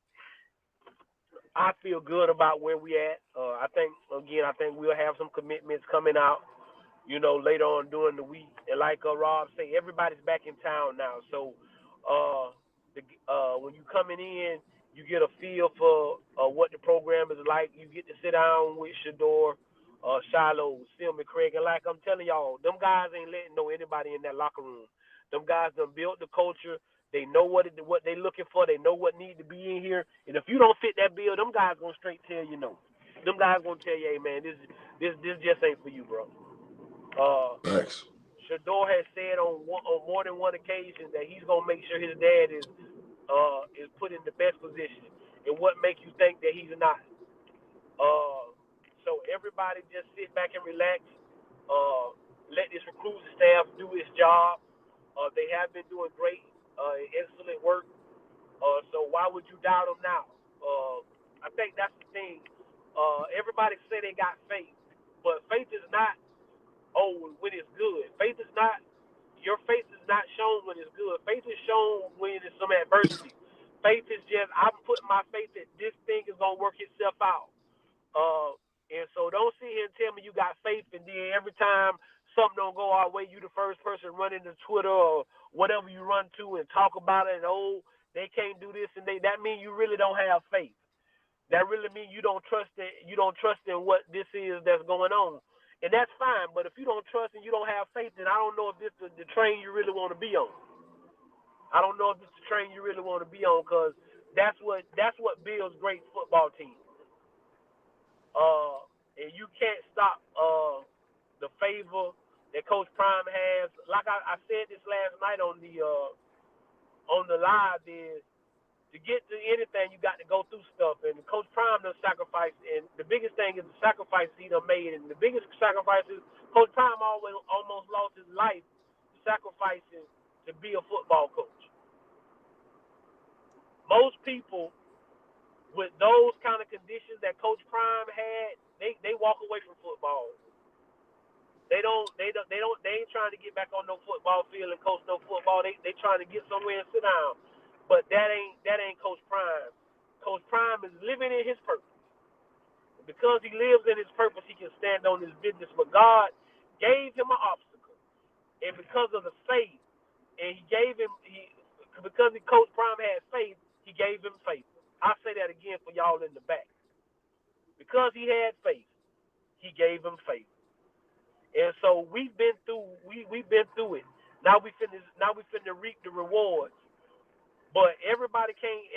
I feel good about where we at. I think we'll have some commitments coming out, later on during the week. And like Rob said, everybody's back in town now. So When you coming in, you get a feel for what the program is like. You get to sit down with Shador, Shiloh, Stillman, Craig, and like I'm telling y'all, them guys ain't letting anybody in that locker room. Them guys done built the culture. They know what they looking for. They know what need to be in here. And if you don't fit that bill, them guys gonna straight tell you no. Them guys gonna tell you, hey man, this just ain't for you, bro.
Thanks.
Shador has said on more than one occasion that he's gonna make sure his dad is put in the best position. And what makes you think that he's not? So everybody just sit back and relax. Let this recruiting staff do its job. They have been doing great, excellent work. So why would you doubt them now? I think that's the thing. Everybody say they got faith, but faith is not when it's good. Your faith is not shown when it's good. Faith is shown when there's some adversity. Faith is just, I'm putting my faith that this thing is gonna work itself out. And so don't sit here and tell me you got faith, and then every time something don't go our way, you the first person running to Twitter or whatever you run to and talk about it. And they can't do this, and that means you really don't have faith. That really means you don't trust it. You don't trust in what this is that's going on, and that's fine. But if you don't trust and you don't have faith, then I don't know if this is the train you really want to be on. I don't know if it's the train you really want to be on, because that's what builds great football teams. And you can't stop the favor that Coach Prime has. Like I said this last night on the live, is to get to anything you got to go through stuff. And Coach Prime done sacrificed, and the biggest thing is the sacrifice he done made. And the biggest sacrifice is Coach Prime almost lost his life sacrificing to be a football coach. Most people with those kind of conditions that Coach Prime had, they walk away from football. They ain't trying to get back on no football field and coach no football. They trying to get somewhere and sit down. But that ain't Coach Prime. Coach Prime is living in his purpose. Because he lives in his purpose, he can stand on his business. But God gave him an obstacle, and because of the faith, and because Coach Prime had faith, he gave him faith. I'll say that again for y'all in the back. Because he had faith, he gave him faith. And so we've been through it. Now we finna reap the rewards. But everybody can't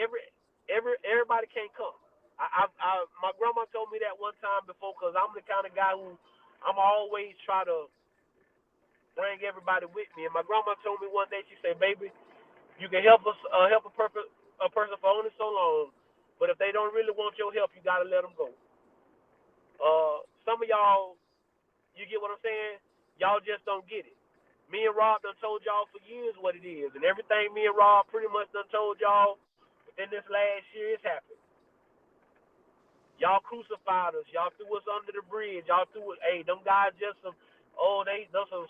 come. My grandma told me that one time before, because I'm the kind of guy who I'm always try to bring everybody with me. And my grandma told me one day, she said, "Baby, you can help a person for only so long, but if they don't really want your help, you gotta let them go." Some of y'all, you get what I'm saying? Y'all just don't get it. Me and Rob done told y'all for years what it is, and everything me and Rob pretty much done told y'all within this last year has happened. Y'all crucified us. Y'all threw us under the bridge. Y'all threw us. Hey, them guys just some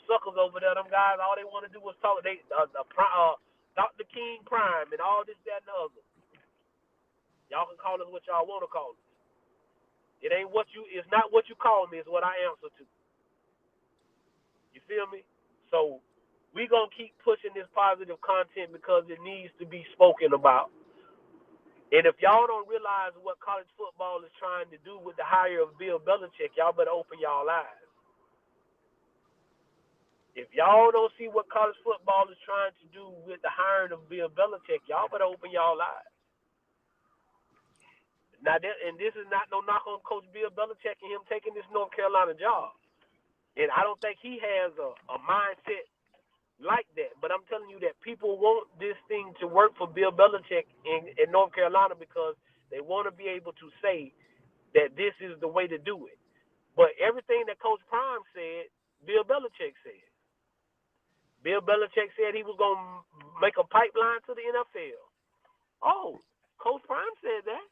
suckers over there. Them guys, all they want to do was talk. Dr. King Prime and all this, that, and the other. Y'all can call us what y'all want to call us. It's not what you call me, it's what I answer to. You feel me? So we gonna keep pushing this positive content because it needs to be spoken about. And if y'all don't realize what college football is trying to do with the hire of Bill Belichick, y'all better open y'all eyes. If y'all don't see what college football is trying to do with the hiring of Bill Belichick, y'all better open y'all eyes. Now, this is not no knock on Coach Bill Belichick and him taking this North Carolina job. And I don't think he has a mindset like that. But I'm telling you that people want this thing to work for Bill Belichick in North Carolina because they want to be able to say that this is the way to do it. But everything that Coach Prime said, Bill Belichick said. Bill Belichick said he was going to make a pipeline to the NFL. Oh, Coach Prime said that.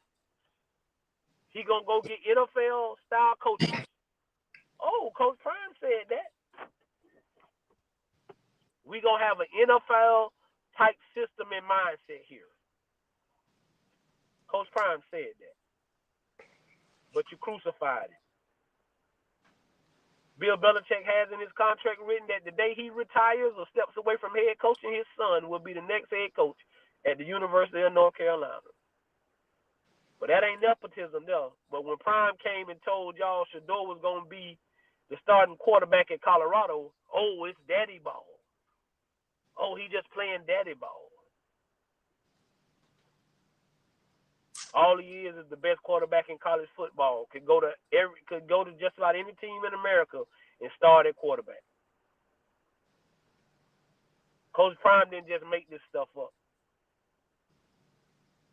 He going to go get NFL-style coaches. Oh, Coach Prime said that. We going to have an NFL-type system and mindset here. Coach Prime said that. But you crucified it. Bill Belichick has in his contract written that the day he retires or steps away from head coaching, his son will be the next head coach. at the University of North Carolina. But that ain't nepotism there. But when Prime came and told y'all Shador was going to be the starting quarterback at Colorado, oh, it's daddy ball. Oh, he just playing daddy ball. All he is the best quarterback in college football. Could go to just about any team in America and start at quarterback. Coach Prime didn't just make this stuff up.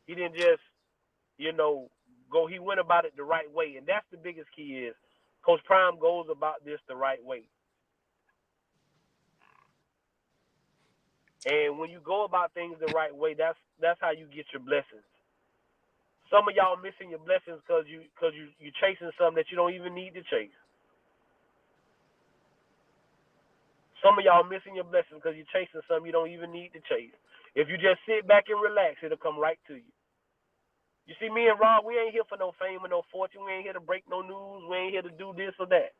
He didn't just, go. He went about it the right way, and that's the biggest key is Coach Prime goes about this the right way. And when you go about things the right way, that's how you get your blessings. Some of y'all missing your blessings because you chasing something that you don't even need to chase. Some of y'all missing your blessings because you're chasing something you don't even need to chase. If you just sit back and relax, it'll come right to you. You see, me and Rob, we ain't here for no fame or no fortune. We ain't here to break no news. We ain't here to do this or that.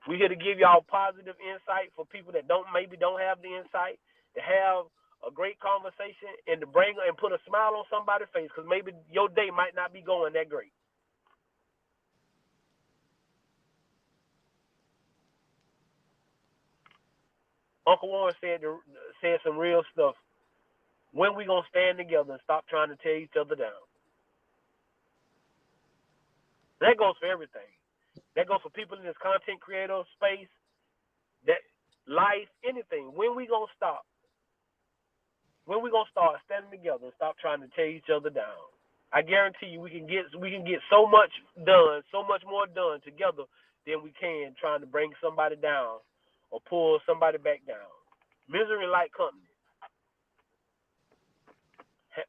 We here to give y'all positive insight for people that maybe don't have the insight, to have a great conversation and to bring and put a smile on somebody's face because maybe your day might not be going that great. Uncle Warren said some real stuff. When we gonna stand together and stop trying to tear each other down? That goes for everything. That goes for people in this content creator space, that life, anything. When we gonna stop? When we gonna start standing together and stop trying to tear each other down? I guarantee you, we can get so much done, so much more done together than we can trying to bring somebody down or pull somebody back down. Misery like company,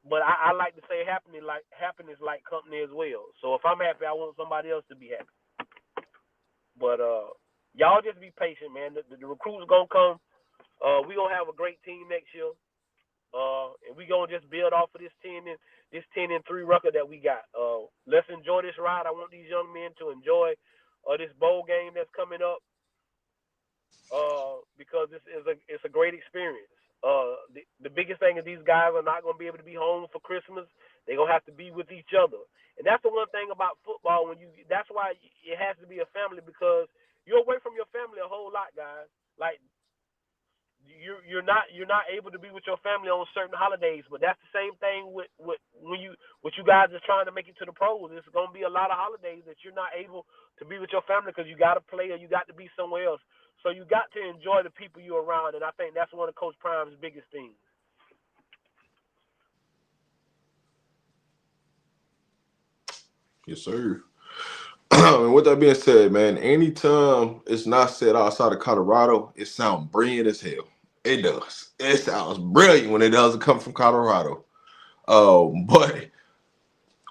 but I like to say happiness like company as well. So if I'm happy, I want somebody else to be happy. But y'all just be patient, man. The recruits gonna come. We gonna have a great team next year. And we gonna just build off of this 10-3 record that we got. Let's enjoy this ride. I want these young men to enjoy this bowl game that's coming up, because it's a great experience. The biggest thing is these guys are not gonna be able to be home for Christmas. They're gonna have to be with each other, and that's the one thing about football. That's why it has to be a family, because you're away from your family a whole lot, guys. Like, you're not able to be with your family on certain holidays, but that's the same thing with you guys are trying to make it to the pros. There's going to be a lot of holidays that you're not able to be with your family because you got to play or you got to be somewhere else. So you got to enjoy the people you're around, and I think that's one of Coach Prime's biggest things.
Yes, sir. And with that being said, man, anytime it's not set outside of Colorado, it sounds brilliant as hell. It does. It sounds brilliant when it doesn't come from Colorado. But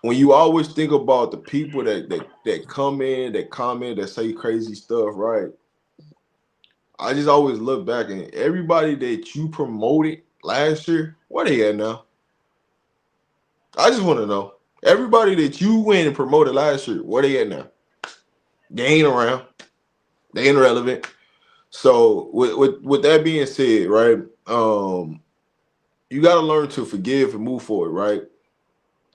when you always think about the people that come in, that comment, that say crazy stuff, right? I just always look back and everybody that you promoted last year, where they at now? I just want to know. Everybody that you went and promoted last year, where they at now? They ain't around. They ain't relevant. So with that being said, right? You got to learn to forgive and move forward, right?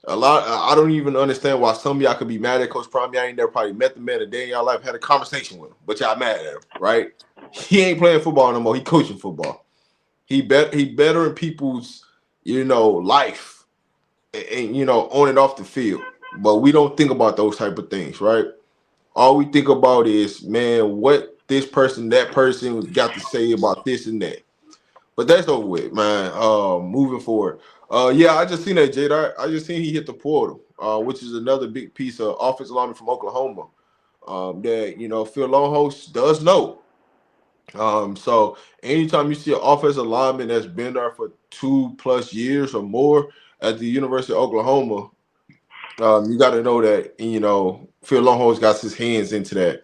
I don't even understand why some of y'all could be mad at Coach Prime. Y'all ain't never probably met the man a day in y'all life, had a conversation with him, but y'all mad at him, right? He ain't playing football no more. He coaching football. He better in people's, life and on and off the field. But we don't think about those type of things, right? All we think about is, man, what this person, that person got to say about this and that. But that's over with, man. Moving forward. Yeah, I just seen that, Jade. I just seen he hit the portal, which is another big piece of offensive lineman from Oklahoma that, Phil Longhost does know. So anytime you see an offensive lineman that's been there for 2+ years or more at the University of Oklahoma, you got to know that, Phil Longhost got his hands into that.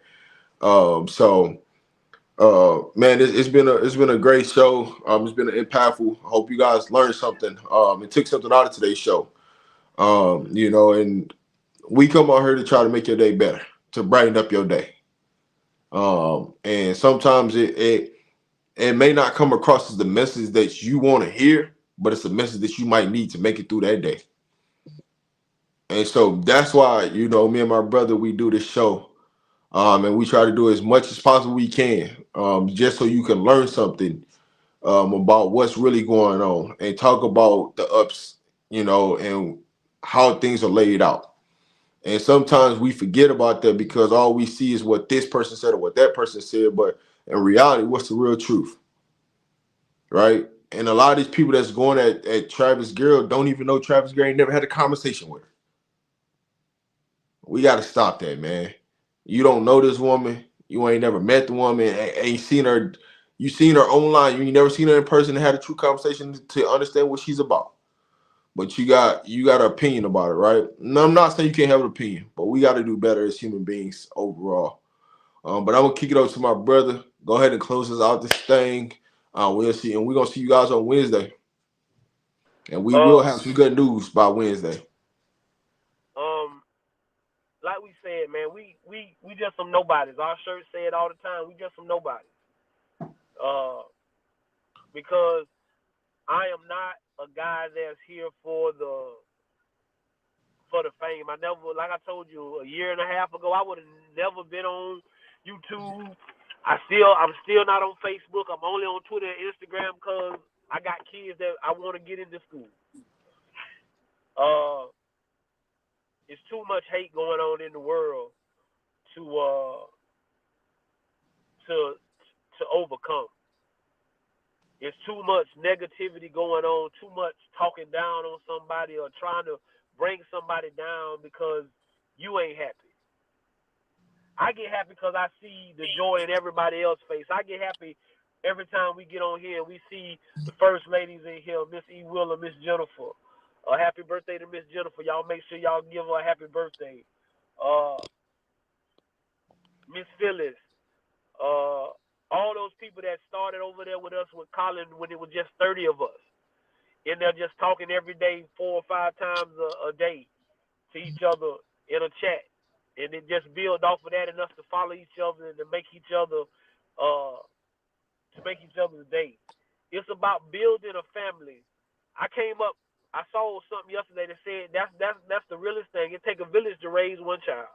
Man, it's been a great show. It's been impactful. I hope you guys learned something and took something out of today's show. And we come out here to try to make your day better, to brighten up your day. And sometimes it may not come across as the message that you want to hear, but it's a message that you might need to make it through that day. And so that's why, you know, me and my brother, we do this show. And we try to do as much as possible we can, just so you can learn something about what's really going on and talk about the ups, you know, and how things are laid out. And sometimes we forget about that because all we see is what this person said or what that person said. But in reality, what's the real truth? Right? And a lot of these people that's going at Travis Girl don't even know Travis Girl ain't never had a conversation with her. We got to stop that, man. You don't know this woman. You ain't never met the woman. Ain't seen her. You seen her online. You ain't never seen her in person and had a true conversation to understand what she's about. But you got an opinion about it, right? No, I'm not saying you can't have an opinion, but we got to do better as human beings overall. But I'm gonna kick it over to my brother. Go ahead and close us out this thing. We'll see, and we're gonna see you guys on Wednesday. And we will have some good news by Wednesday.
Like we said, man, we just some nobodies. Our shirts say it all the time. We just some nobodies. Because I am not a guy that's here for the fame. I never, like I told you a year and a half ago, I would have never been on YouTube. I'm still not on Facebook. I'm only on Twitter and Instagram because I got kids that I want to get into school. It's too much hate going on in the world to overcome. It's too much negativity going on, too much talking down on somebody or trying to bring somebody down because you ain't happy. I get happy because I see the joy in everybody else's face. I get happy every time we get on here and we see the first ladies in here, Miss E. Will and Miss Jennifer. Happy birthday to Miss Jennifer. Y'all make sure y'all give her a happy birthday. Miss Phyllis. All those people that started over there with us with Colin when it was just 30 of us. And they're just talking every day 4 or 5 times a day to each other in a chat. And it just build off of that enough to follow each other and to make each other the day. It's about building a family. I saw something yesterday that said that's the realest thing. It takes a village to raise one child.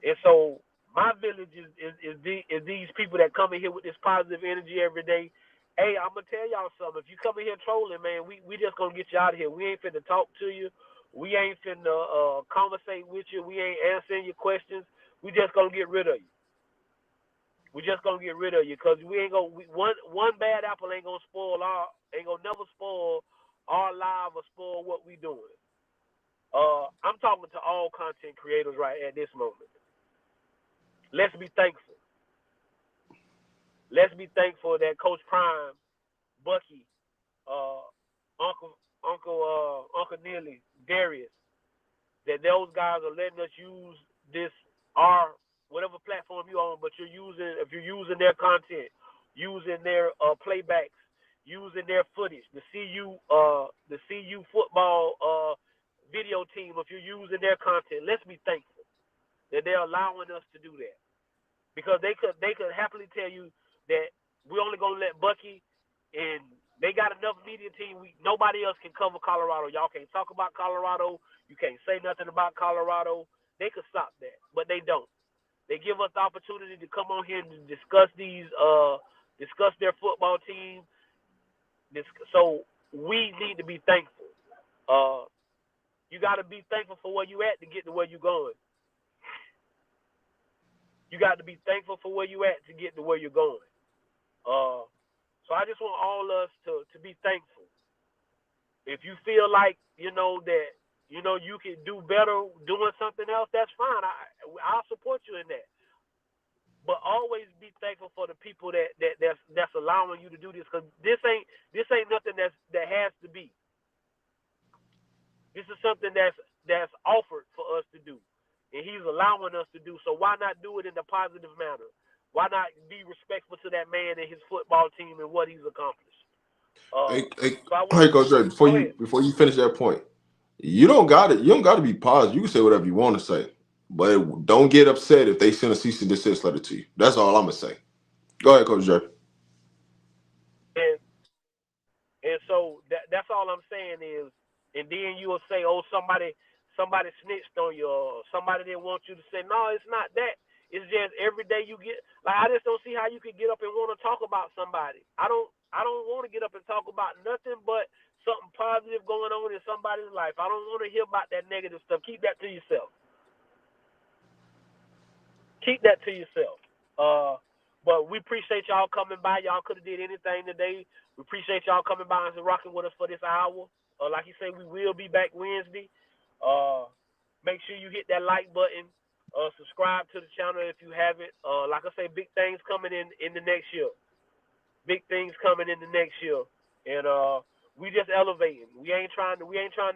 And so my village is these people that come in here with this positive energy every day. Hey, I'm going to tell y'all something. If you come in here trolling, man, we just going to get you out of here. We ain't finna talk to you. We ain't finna conversate with you. We ain't answering your questions. We just going to get rid of you. We just going to get rid of you because we ain't going to, one bad apple ain't going to never spoil our life or spoil what we doing. I'm talking to all content creators right at this moment. Let's be thankful. Let's be thankful that Coach Prime, Bucky, Uncle Neely, Darius, that those guys are letting us use this whatever platform you own, but if you're using their content, using their playbacks, using their footage, the CU football video team, if you're using their content, let's be thankful that they're allowing us to do that. Because they could happily tell you that we're only gonna let Bucky, and they got enough media team. Nobody else can cover Colorado. Y'all can't talk about Colorado. You can't say nothing about Colorado. They could stop that, but they don't. They give us the opportunity to come on here and discuss their football team. So we need to be thankful. You got to be thankful for where you at to get to where you're going. You got to be thankful for where you at to get to where you're going. So I just want all of us to be thankful. If you feel like, that, you can do better doing something else, that's fine. I'll support you in that. But always be thankful for the people that's allowing you to do this, because this ain't nothing that has to be. This is something that's offered for us to do. And he's allowing us to do. So why not do it in a positive manner? Why not be respectful to that man and his football team and what he's accomplished?
Hey, Coach Dre, before you finish that point, you don't got to be positive. You can say whatever you want to say, but don't get upset if they send a cease and desist letter to you. That's all I'm gonna say. Go ahead, Coach Dre.
And So that's all I'm saying is, and then you will say, oh, somebody snitched on you, or somebody didn't want you to say. No, it's not that. It's just every day you get, like, I just don't see how you could get up and want to talk about somebody. I don't want to get up and talk about nothing but something positive going on in somebody's life. I don't want to hear about that negative stuff. Keep that to yourself. Keep that to yourself. But we appreciate y'all coming by. Y'all could have did anything today. We appreciate y'all coming by and rocking with us for this hour. Like you said, we will be back Wednesday. Make sure you hit that like button. Subscribe to the channel if you haven't. Like I say, big things coming in the next year. Big things coming in the next year. And we just elevating. We ain't trying to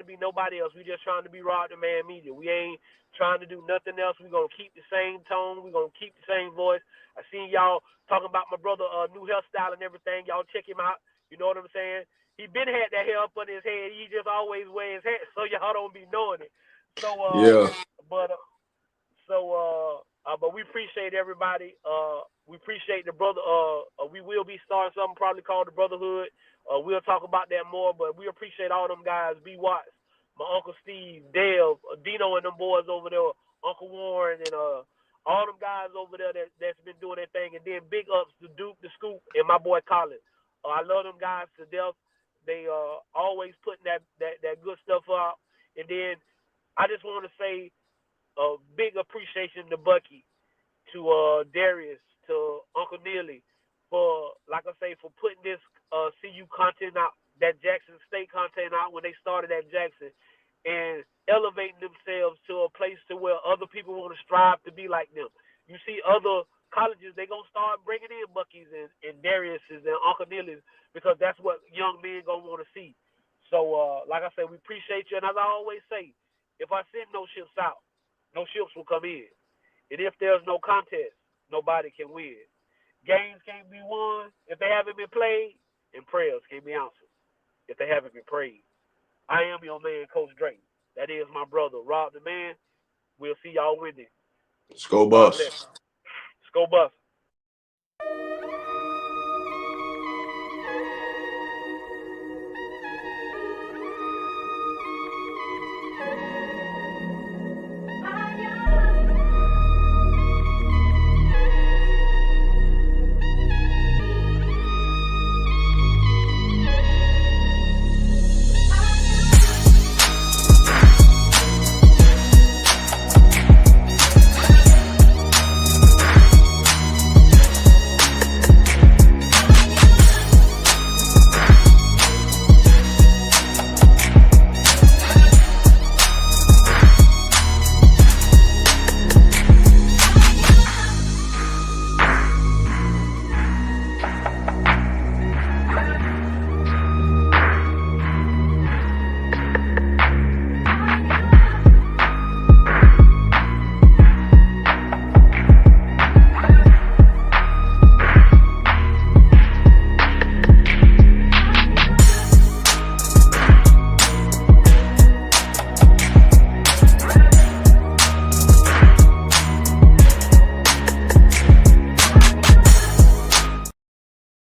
be nobody else. We just trying to be RobDaManMedia. We ain't trying to do nothing else. We're gonna keep the same tone. We're gonna keep the same voice. I seen y'all talking about my brother new hairstyle and everything. Y'all check him out. You know what I'm saying? He been had that hair up on his head. He just always wears his hat, so y'all don't be knowing it. So
Yeah.
But we appreciate everybody. We appreciate the brother. We will be starting something probably called the Brotherhood. We'll talk about that more, but we appreciate all them guys. B. Watts, my Uncle Steve, Dale, Dino, and them boys over there, Uncle Warren, and all them guys over there that's been doing their thing. And then big ups to Duke, the Scoop, and my boy Colin. I love them guys to death. They always putting that good stuff out. And then I just want to say a big appreciation to Bucky, to Darius, to Uncle Neely, for, like I say, for putting this CU content out, that Jackson State content out when they started at Jackson, and elevating themselves to a place to where other people want to strive to be like them. You see other colleges, they going to start bringing in Bucky's and Darius's and Uncle Neely's, because that's what young men going to want to see. So, like I said, we appreciate you. And as I always say, if I send no ships out, no ships will come in. And if there's no contest, nobody can win. Games can't be won if they haven't been played, and prayers can't be answered if they haven't been prayed. I am your man, Coach Drake. That is my brother, Rob the Man. We'll see y'all Wednesday.
Let's go, Buffs.
Let's go, Buffs.